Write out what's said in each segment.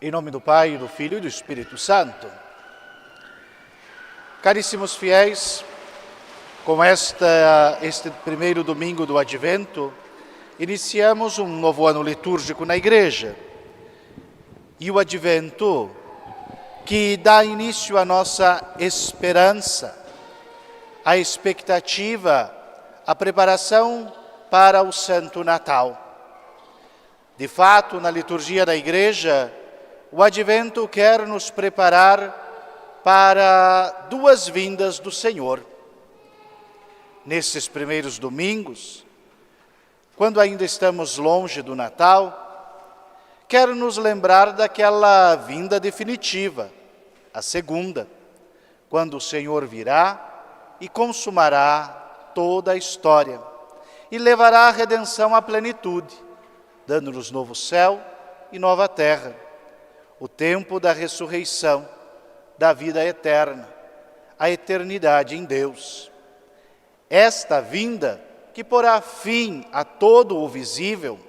Em nome do Pai, do Filho e do Espírito Santo. Caríssimos fiéis, com este primeiro domingo do Advento, iniciamos um novo ano litúrgico na Igreja. E o Advento, que dá início à nossa esperança, a expectativa, a preparação para o Santo Natal. De fato, na liturgia da Igreja, o Advento quer nos preparar para duas vindas do Senhor. Nesses primeiros domingos, quando ainda estamos longe do Natal, quer nos lembrar daquela vinda definitiva, a segunda, quando o Senhor virá e consumará toda a história e levará a redenção à plenitude, dando-nos novo céu e nova terra. O tempo da ressurreição, da vida eterna, a eternidade em Deus. Esta vinda que porá fim a todo o visível,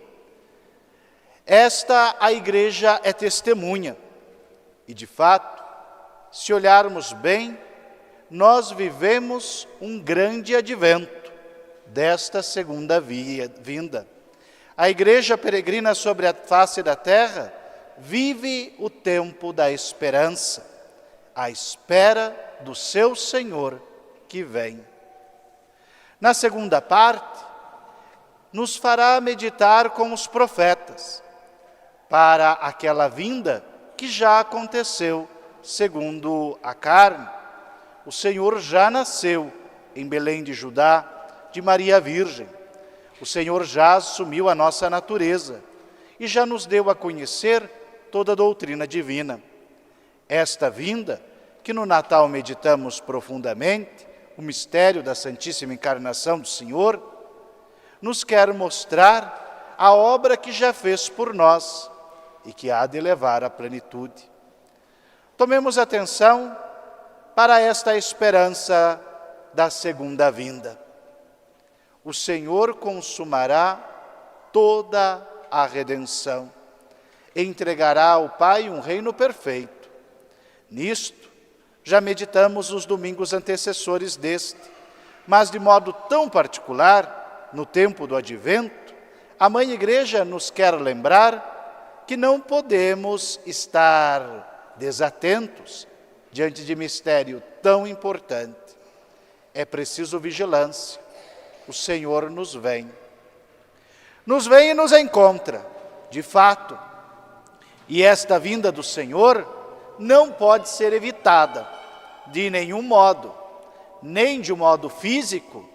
a Igreja é testemunha. E de fato, se olharmos bem, nós vivemos um grande advento desta segunda vinda. A Igreja peregrina sobre a face da terra vive o tempo da esperança, a espera do seu Senhor que vem. Na segunda parte, nos fará meditar com os profetas para aquela vinda que já aconteceu segundo a carne. O Senhor já nasceu em Belém de Judá, de Maria Virgem. O Senhor já assumiu a nossa natureza e já nos deu a conhecer toda a doutrina divina. Esta vinda, que no Natal meditamos profundamente, o mistério da Santíssima Encarnação do Senhor, nos quer mostrar a obra que já fez por nós e que há de levar à plenitude. Tomemos atenção para esta esperança da segunda vinda. O Senhor consumará toda a redenção. Entregará ao Pai um reino perfeito. Nisto, já meditamos nos domingos antecessores deste, mas de modo tão particular, no tempo do Advento, a Mãe Igreja nos quer lembrar que não podemos estar desatentos diante de mistério tão importante. É preciso vigilância. O Senhor nos vem. Nos vem e nos encontra, de fato. E esta vinda do Senhor não pode ser evitada de nenhum modo, nem de um modo físico,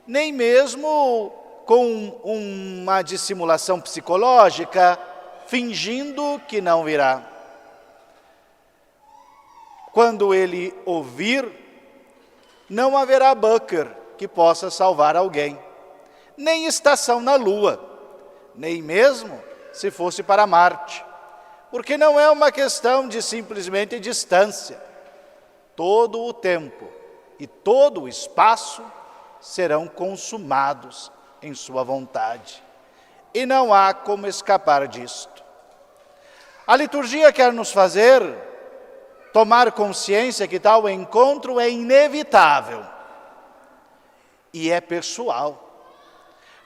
nem mesmo com uma dissimulação psicológica, fingindo que não virá. Quando ele o vir, não haverá bunker que possa salvar alguém, nem estação na Lua, nem mesmo se fosse para Marte. Porque não é uma questão de simplesmente distância. Todo o tempo e todo o espaço serão consumados em sua vontade. E não há como escapar disto. A liturgia quer nos fazer tomar consciência que tal encontro é inevitável e é pessoal.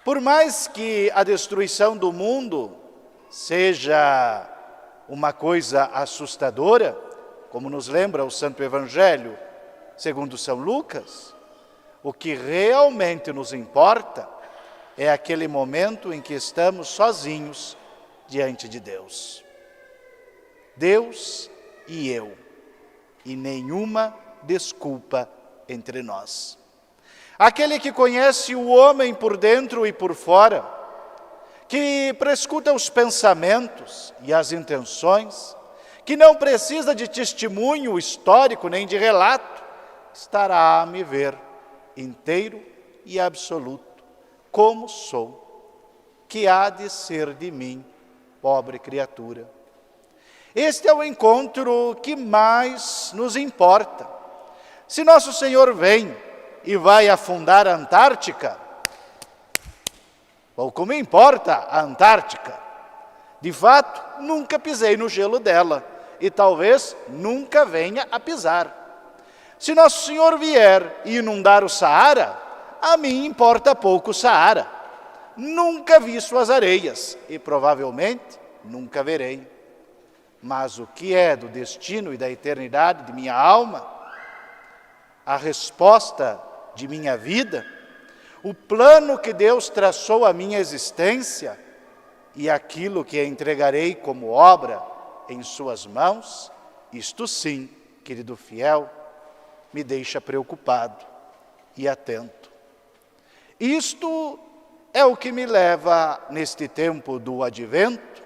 Por mais que a destruição do mundo seja uma coisa assustadora, como nos lembra o Santo Evangelho segundo São Lucas, o que realmente nos importa é aquele momento em que estamos sozinhos diante de Deus. Deus e eu, e nenhuma desculpa entre nós. Aquele que conhece o homem por dentro e por fora, que prescuta os pensamentos e as intenções, que não precisa de testemunho histórico nem de relato, estará a me ver inteiro e absoluto, como sou, que há de ser de mim, pobre criatura. Este é o encontro que mais nos importa. Se nosso Senhor vem e vai afundar a Antártica, pouco me importa a Antártica. De fato, nunca pisei no gelo dela e talvez nunca venha a pisar. Se Nosso Senhor vier e inundar o Saara, a mim importa pouco o Saara. Nunca vi suas areias e provavelmente nunca verei. Mas o que é do destino e da eternidade de minha alma, a resposta de minha vida, o plano que Deus traçou à minha existência e aquilo que entregarei como obra em suas mãos, isto sim, querido fiel, me deixa preocupado e atento. Isto é o que me leva, neste tempo do advento,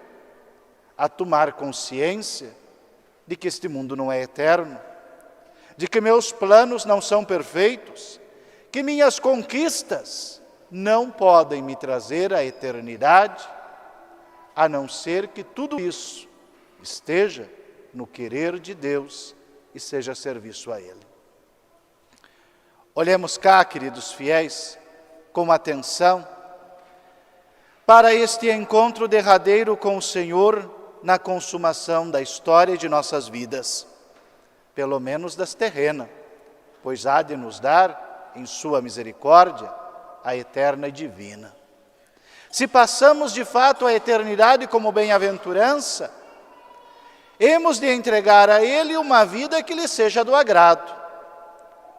a tomar consciência de que este mundo não é eterno, de que meus planos não são perfeitos, que minhas conquistas não podem me trazer a eternidade, a não ser que tudo isso esteja no querer de Deus e seja serviço a Ele. Olhemos cá, queridos fiéis, com atenção para este encontro derradeiro com o Senhor na consumação da história de nossas vidas, pelo menos das terrenas, pois há de nos dar, em sua misericórdia, a eterna e divina. Se passamos de fato a eternidade como bem-aventurança, hemos de entregar a Ele uma vida que lhe seja do agrado,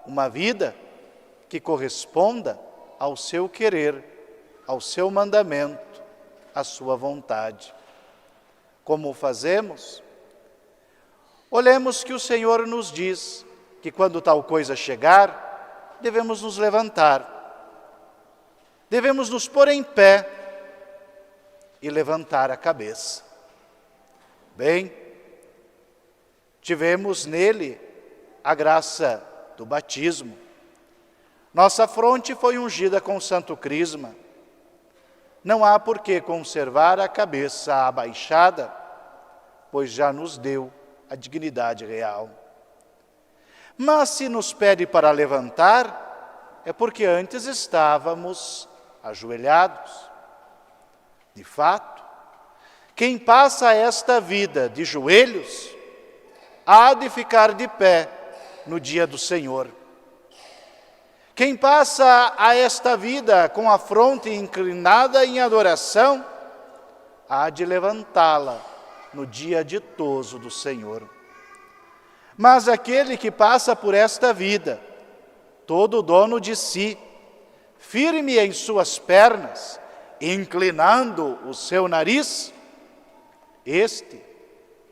uma vida que corresponda ao seu querer, ao seu mandamento, à sua vontade. Como o fazemos? Olhemos que o Senhor nos diz que quando tal coisa chegar, devemos nos levantar, devemos nos pôr em pé e levantar a cabeça. Bem, tivemos nele a graça do batismo. Nossa fronte foi ungida com o santo crisma. Não há por que conservar a cabeça abaixada, pois já nos deu a dignidade real. Mas se nos pede para levantar, é porque antes estávamos ajoelhados. De fato, quem passa esta vida de joelhos, há de ficar de pé no dia do Senhor. Quem passa a esta vida com a fronte inclinada em adoração, há de levantá-la no dia ditoso do Senhor. Mas aquele que passa por esta vida, todo dono de si, firme em suas pernas, inclinando o seu nariz, este,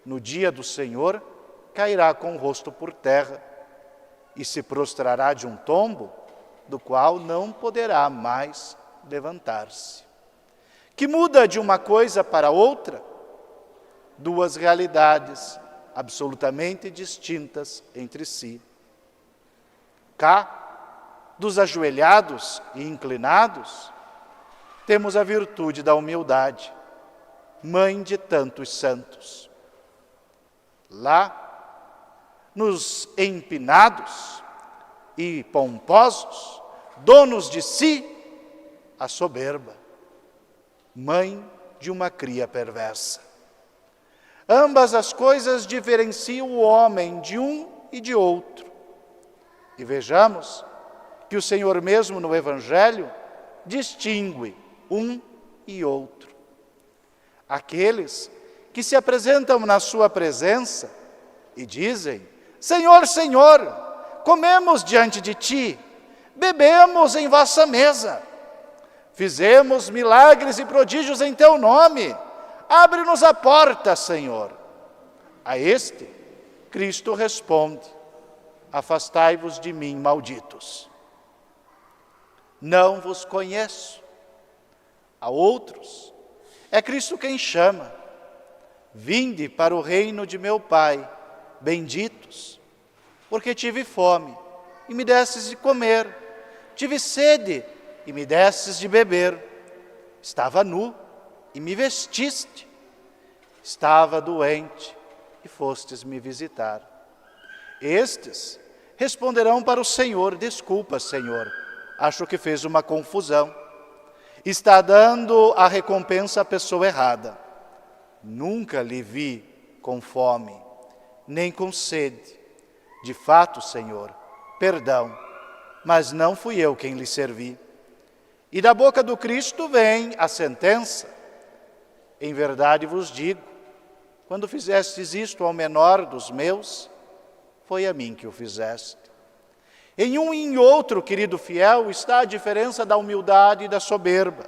no dia do Senhor, cairá com o rosto por terra e se prostrará de um tombo, do qual não poderá mais levantar-se. Que muda de uma coisa para outra, duas realidades absolutamente distintas entre si. Cá, dos ajoelhados e inclinados, temos a virtude da humildade, mãe de tantos santos. Lá, nos empinados e pomposos, donos de si, a soberba, mãe de uma cria perversa. Ambas as coisas diferenciam o homem de um e de outro. E vejamos que o Senhor mesmo no Evangelho distingue um e outro. Aqueles que se apresentam na sua presença e dizem: Senhor, Senhor, comemos diante de ti, bebemos em vossa mesa, fizemos milagres e prodígios em teu nome, abre-nos a porta, Senhor. A este, Cristo responde: afastai-vos de mim, malditos. Não vos conheço. A outros, é Cristo quem chama: vinde para o reino de meu Pai, benditos, porque tive fome e me destes de comer, tive sede e me destes de beber, estava nu e me vestiste, estava doente e fostes me visitar. Estes responderão para o Senhor: desculpa, Senhor, acho que fez uma confusão. Está dando a recompensa à pessoa errada. nunca lhe vi com fome, nem com sede. De fato, Senhor, perdão, mas não fui eu quem lhe servi. E da boca do Cristo vem a sentença. Em verdade vos digo, quando fizestes isto ao menor dos meus, foi a mim que o fizeste. Em um e em outro, querido fiel, está a diferença da humildade e da soberba.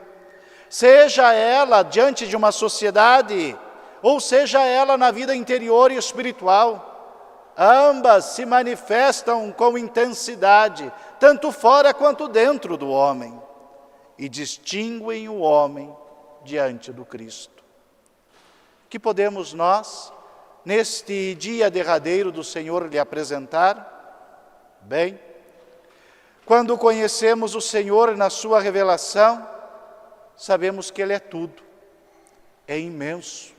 Seja ela diante de uma sociedade, ou seja ela na vida interior e espiritual, ambas se manifestam com intensidade, tanto fora quanto dentro do homem, e distinguem o homem diante do Cristo. Que podemos nós, neste dia derradeiro do Senhor, lhe apresentar? Bem, quando conhecemos o Senhor na sua revelação, sabemos que Ele é tudo, é imenso,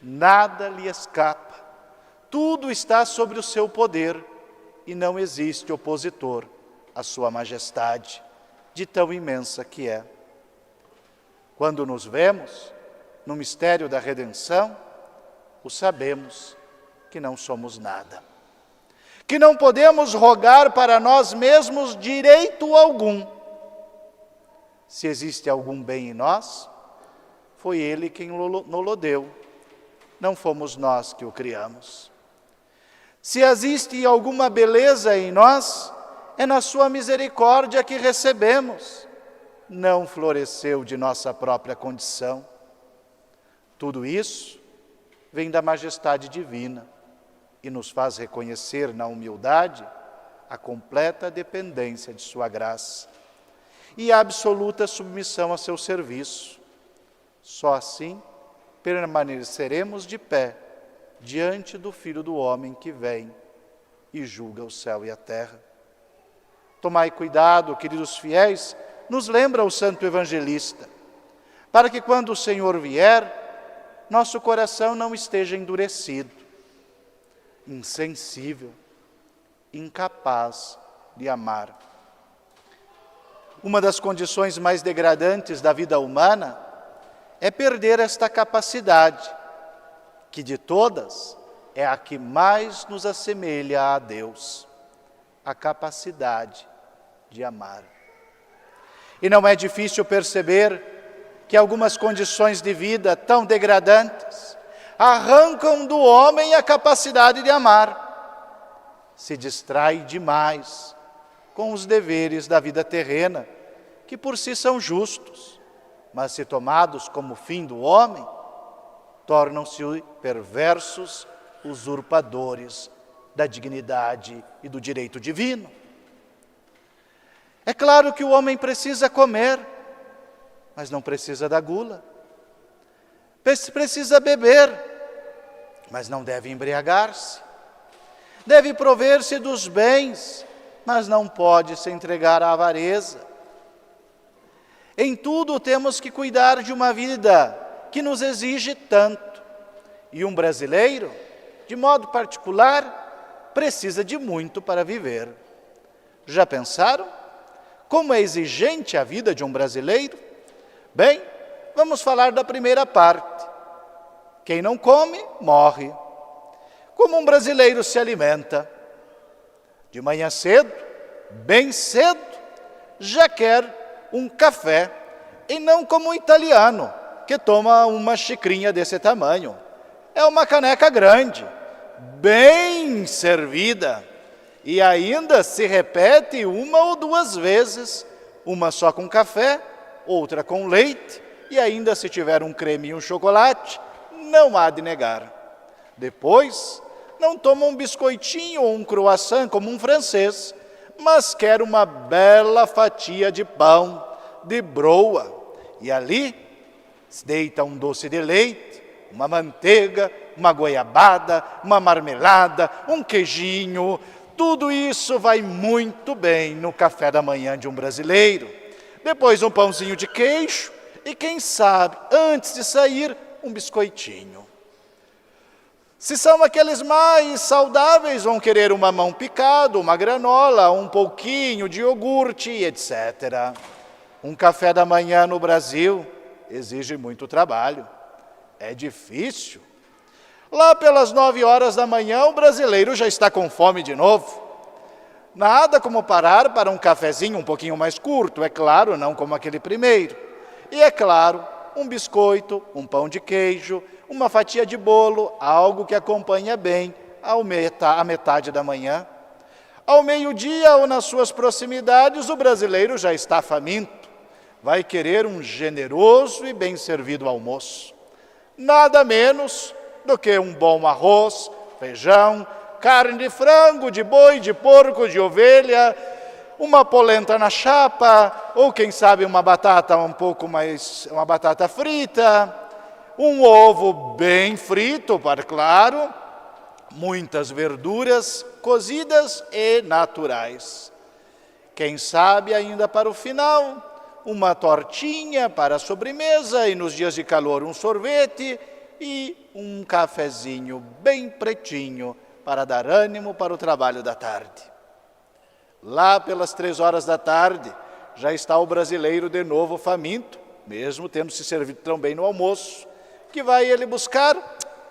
nada lhe escapa, tudo está sobre o seu poder e não existe opositor à sua majestade, de tão imensa que é. Quando nos vemos no mistério da redenção, o sabemos que não somos nada, que não podemos rogar para nós mesmos direito algum. Se existe algum bem em nós, foi Ele quem nos deu, não fomos nós que o criamos. Se existe alguma beleza em nós, é na sua misericórdia que recebemos, não floresceu de nossa própria condição. Tudo isso vem da majestade divina e nos faz reconhecer na humildade a completa dependência de sua graça e a absoluta submissão a seu serviço. Só assim permaneceremos de pé diante do Filho do Homem que vem e julga o céu e a terra. Tomai cuidado, queridos fiéis, nos lembra o Santo Evangelista, para que quando o Senhor vier, nosso coração não esteja endurecido, insensível, incapaz de amar. Uma das condições mais degradantes da vida humana é perder esta capacidade, que de todas é a que mais nos assemelha a Deus, a capacidade de amar. E não é difícil perceber que algumas condições de vida tão degradantes arrancam do homem a capacidade de amar. Se distrai demais com os deveres da vida terrena, que por si são justos, mas se tomados como fim do homem, tornam-se perversos usurpadores da dignidade e do direito divino. É claro que o homem precisa comer, mas não precisa da gula. Precisa beber, mas não deve embriagar-se. Deve prover-se dos bens, mas não pode se entregar à avareza. Em tudo temos que cuidar de uma vida que nos exige tanto. E um brasileiro, de modo particular, precisa de muito para viver. Já pensaram como é exigente a vida de um brasileiro? Bem, vamos falar da primeira parte. Quem não come, morre. Como um brasileiro se alimenta? De manhã cedo, bem cedo, já quer um café, e não como o italiano, que toma uma xicrinha desse tamanho. É uma caneca grande, bem servida, e ainda se repete uma ou duas vezes, uma só com café, outra com leite, e ainda se tiver um creme e um chocolate, não há de negar. Depois, não toma um biscoitinho ou um croissant como um francês, mas quer uma bela fatia de pão, de broa, e ali se deita um doce de leite, uma manteiga, uma goiabada, uma marmelada, um queijinho. Tudo isso vai muito bem no café da manhã de um brasileiro. Depois um pãozinho de queijo e, quem sabe, antes de sair, um biscoitinho. Se são aqueles mais saudáveis, vão querer um mamão picado, uma granola, um pouquinho de iogurte, etc. Um café da manhã no Brasil exige muito trabalho. é difícil. Lá pelas 9 horas da manhã, o brasileiro já está com fome de novo. Nada como parar para um cafezinho um pouquinho mais curto, é claro, não como aquele primeiro. E é claro, um biscoito, um pão de queijo, uma fatia de bolo, algo que acompanha bem a metade da manhã. Ao meio-dia ou nas suas proximidades, o brasileiro já está faminto. Vai querer um generoso e bem servido almoço. Nada menos do que um bom arroz, feijão, carne de frango, de boi, de porco, de ovelha, uma polenta na chapa, ou quem sabe uma batata uma batata frita, um ovo bem frito, claro, muitas verduras cozidas e naturais. Quem sabe ainda para o final, uma tortinha para a sobremesa e nos dias de calor um sorvete e um cafezinho bem pretinho para dar ânimo para o trabalho da tarde. Lá pelas 3 horas da tarde, já está o brasileiro de novo faminto, mesmo tendo se servido tão bem no almoço. Que vai ele buscar?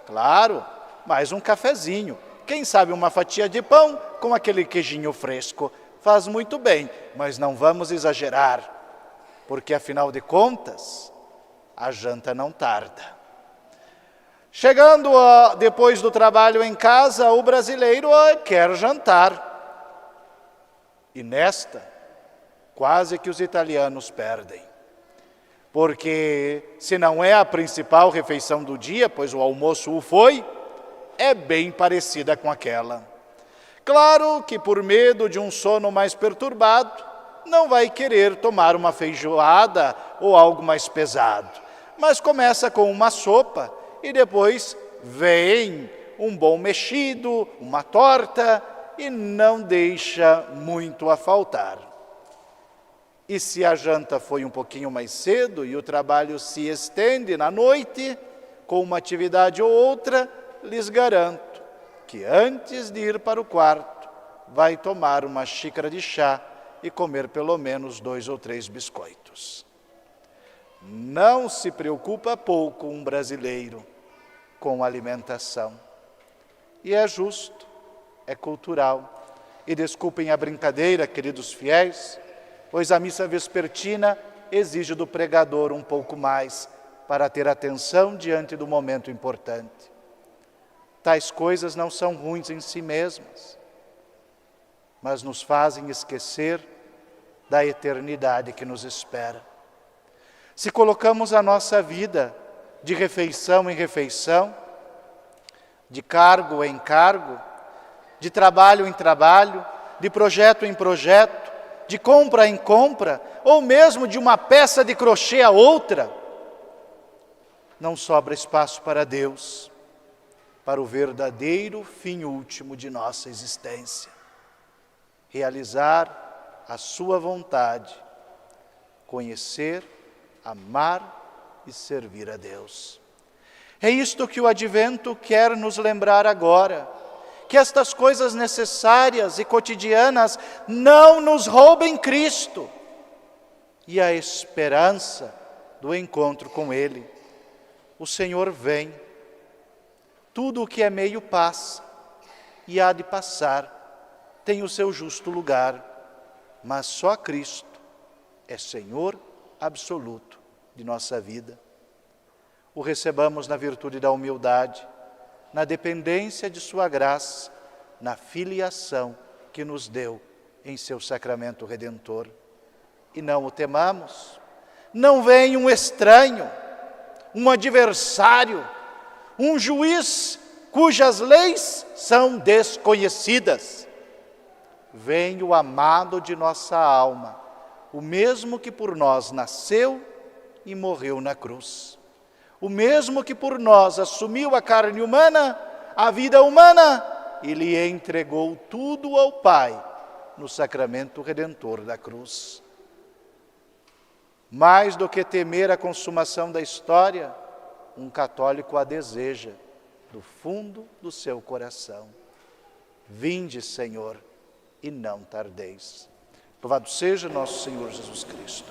Claro, mais um cafezinho. Quem sabe uma fatia de pão com aquele queijinho fresco. Faz muito bem, mas não vamos exagerar, porque afinal de contas, a janta não tarda. Chegando depois do trabalho em casa, o brasileiro quer jantar. E nesta, quase que os italianos perdem. Porque se não é a principal refeição do dia, pois o almoço o foi, é bem parecida com aquela. Claro que por medo de um sono mais perturbado, não vai querer tomar uma feijoada ou algo mais pesado. Mas começa com uma sopa e depois vem um bom mexido, uma torta e não deixa muito a faltar. E se a janta foi um pouquinho mais cedo e o trabalho se estende na noite, com uma atividade ou outra, lhes garanto que antes de ir para o quarto, vai tomar uma xícara de chá e comer pelo menos 2 ou 3 biscoitos. Não se preocupa pouco um brasileiro com alimentação. E é justo, é cultural. E desculpem a brincadeira, queridos fiéis, pois a missa vespertina exige do pregador um pouco mais para ter atenção diante do momento importante. Tais coisas não são ruins em si mesmas, mas nos fazem esquecer da eternidade que nos espera. Se colocamos a nossa vida de refeição em refeição, de cargo em cargo, de trabalho em trabalho, de projeto em projeto, de compra em compra, ou mesmo de uma peça de crochê a outra, não sobra espaço para Deus, para o verdadeiro fim último de nossa existência. Realizar a sua vontade, conhecer, amar e servir a Deus. É isto que o Advento quer nos lembrar agora, que estas coisas necessárias e cotidianas não nos roubem Cristo e a esperança do encontro com Ele. O Senhor vem, tudo o que é meio passa e há de passar, tem o seu justo lugar, mas só Cristo é Senhor absoluto de nossa vida. O recebamos na virtude da humildade, na dependência de sua graça, na filiação que nos deu em seu sacramento redentor. E não o temamos. Não vem um estranho, um adversário, um juiz cujas leis são desconhecidas. Vem o amado de nossa alma, o mesmo que por nós nasceu e morreu na cruz. O mesmo que por nós assumiu a carne humana, a vida humana, e lhe entregou tudo ao Pai no sacramento redentor da cruz. Mais do que temer a consumação da história, um católico a deseja do fundo do seu coração. Vinde, Senhor, e não tardeis. Louvado seja nosso Senhor Jesus Cristo.